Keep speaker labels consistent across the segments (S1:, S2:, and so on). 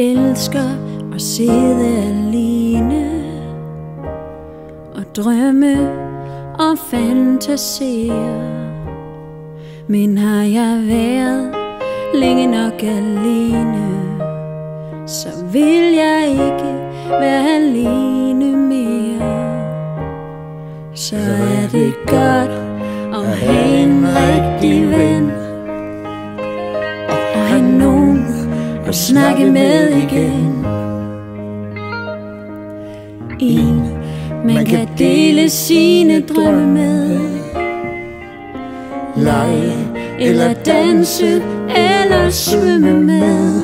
S1: elsker at sidde alene og drømme og fantasere. Men har jeg været længe nok alene, så vil jeg ikke være alene mere. Så er det godt at have en rigtig ven og have nogen at snakke med igen. En man kan dele sine drømme med, lege eller danse eller svømme med.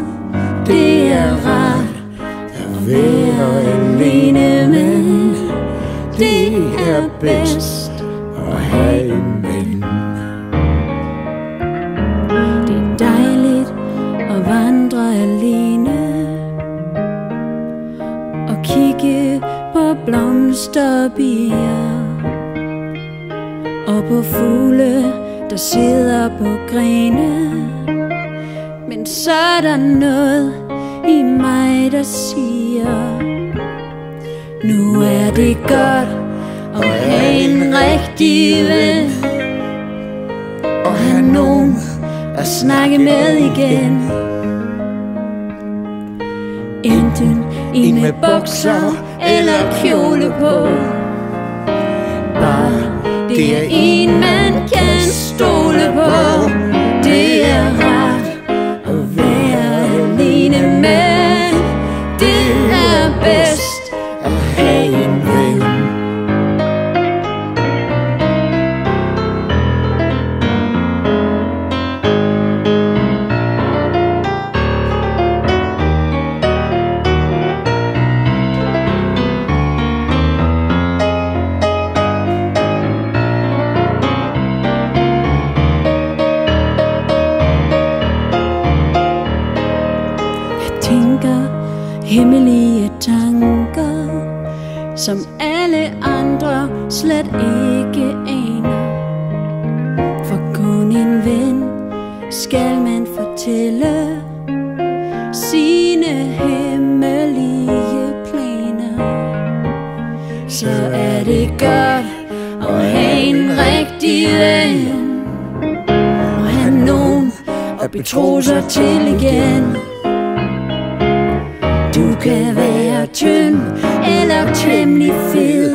S1: Det er rart at være alene, men det er bedst at have en ven. Det er dejligt at vandre alene og kigge på blomster og bier og på fugle, der sidder på grene. Men så er der noget i mig, der siger, nu er det godt at have en rigtig ven og have nogen at snakke med igen. Enten en med bukser eller kjole på, bare det er en man kan stole på. Det er rart at være alene, men det er bedst at have en ven. Hemmelige tanker, som alle andre slet ikke aner. For kun en ven skal man fortælle sine hemmelige planer. Så er det godt at have en rigtig ven og have nogen at betro sig til igen. Du kan være tynd eller temmelig fed,